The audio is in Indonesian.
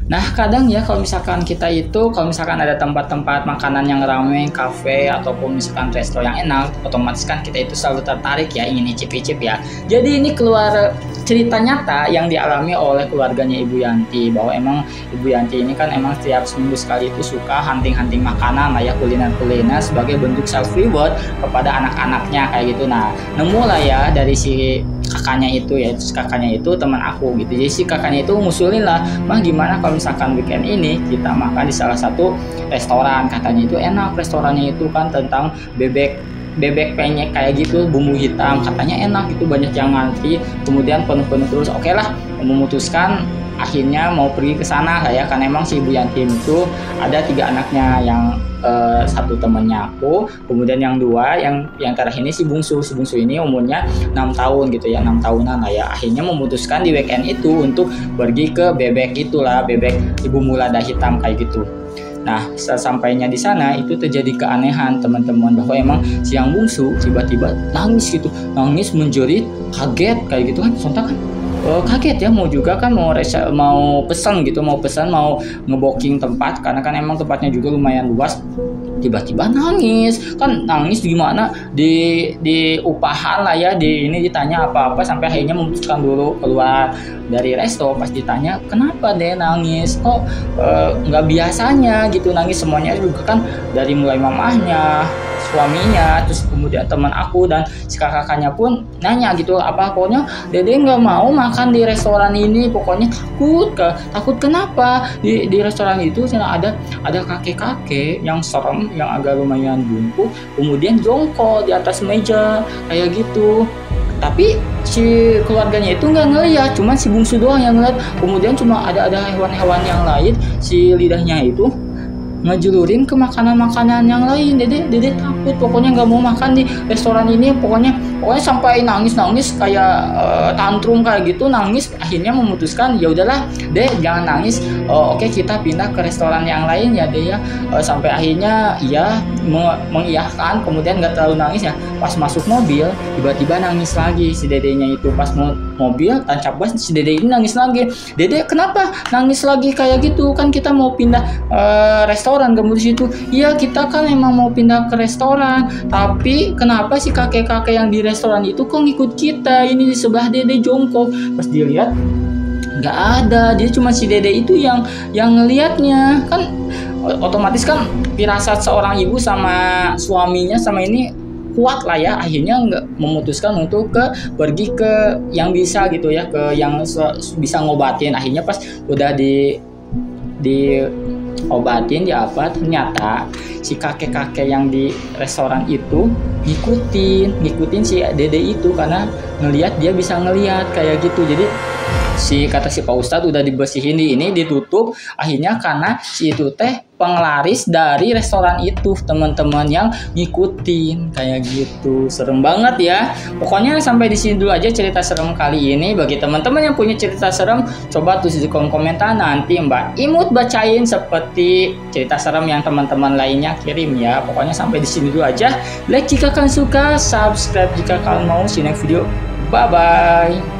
Nah, kadang ya kalau misalkan kita itu, kalau misalkan ada tempat-tempat makanan yang ramai, kafe ataupun misalkan resto yang enak, otomatis kan kita itu selalu tertarik ya, ingin icip-icip ya. Jadi ini keluar cerita nyata yang dialami oleh keluarganya Ibu Yanti, bahwa emang Ibu Yanti ini kan emang setiap seminggu sekali itu suka hunting-hunting makanan lah ya, kuliner-kuliner sebagai bentuk self reward kepada anak-anaknya kayak gitu. Nah, nemu lah ya dari si kakaknya itu ya, terus kakaknya itu teman aku gitu. Jadi si kakaknya itu ngusulin lah, "Mah, gimana kalau misalkan weekend ini kita makan di salah satu restoran?" Katanya itu enak restorannya, itu kan tentang bebek bebek penyek kayak gitu, bumbu hitam, katanya enak gitu, banyak yang ngantri, kemudian penuh-penuh terus. Oke lah, memutuskan akhirnya mau pergi ke sana lah ya, karena emang si Ibu Yanti itu ada 3 anaknya, yang satu temennya aku, kemudian yang 2, yang terakhir ini si bungsu ini umurnya 6 tahun gitu ya, 6 tahunan lah ya. Akhirnya memutuskan di weekend itu untuk pergi ke bebek itulah, bebek ibu mulada hitam kayak gitu. Nah, sesampainya di sana itu terjadi keanehan teman-teman, bahwa emang si yang bungsu tiba-tiba nangis gitu, nangis menjerit, kaget kayak gitu kan, sontak kan kaget ya, mau juga kan mau pesan gitu, mau ngebooking tempat, karena kan emang tempatnya juga lumayan luas. Tiba-tiba nangis kan, nangis gimana, di upahan lah ya, ini ditanya apa-apa sampai akhirnya memutuskan dulu keluar dari resto. Pas ditanya kenapa deh nangis, kok nggak biasanya gitu nangis, semuanya juga kan dari mulai mamahnya, suaminya, terus kemudian teman aku dan si kakaknya pun nanya gitu, apa pokoknya dede nggak mau makan di restoran ini, pokoknya takut kenapa, di restoran itu ada kakek-kakek yang serem, yang agak lumayan bungkuk, kemudian jongkok di atas meja kayak gitu. Tapi si keluarganya itu nggak ngeliat, cuma si bungsu doang yang ngeliat. Kemudian cuma ada hewan-hewan yang lain, si lidahnya itu ngejulurin ke makanan-makanan yang lain. Dede takut, pokoknya nggak mau makan di restoran ini, pokoknya sampai nangis kayak tantrum kayak gitu, nangis. Akhirnya memutuskan, ya udahlah deh, jangan nangis, oke kita pindah ke restoran yang lain ya deh ya. Sampai akhirnya ya mengiyakan, kemudian nggak terlalu nangis ya. Pas masuk mobil tiba-tiba nangis lagi si dedenya itu. Pas mobil tancap gas, si dede ini nangis lagi. Dede kenapa nangis lagi kayak gitu, kan kita mau pindah restoran kamu di situ. Iya, kita kan emang mau pindah ke restoran, tapi kenapa sih kakek-kakek yang di restoran itu kok ngikut kita, ini di sebelah dede jongkok. Pas dilihat nggak ada, dia cuma si dede itu yang ngelihatnya kan. Otomatis kan firasat seorang ibu sama suaminya sama ini kuat lah ya. Akhirnya memutuskan untuk pergi ke yang bisa gitu ya, ke yang bisa ngobatin. Akhirnya pas udah di obatin di apa, ternyata si kakek-kakek yang di restoran itu ngikutin si dede itu, karena ngelihat dia bisa ngelihat kayak gitu. Jadi kata si Pak Ustadz udah dibersihin, ini ditutup. Akhirnya karena si itu teh penglaris dari restoran itu, teman-teman yang ngikutin kayak gitu. Serem banget ya. Pokoknya sampai di sini dulu aja cerita serem kali ini. Bagi teman-teman yang punya cerita serem, coba tulis di kolom komentar, nanti Mbak Imut bacain seperti cerita serem yang teman-teman lainnya kirim ya. Pokoknya sampai di sini dulu aja. Like jika kalian suka, subscribe jika kalian mau. See you next video. Bye bye.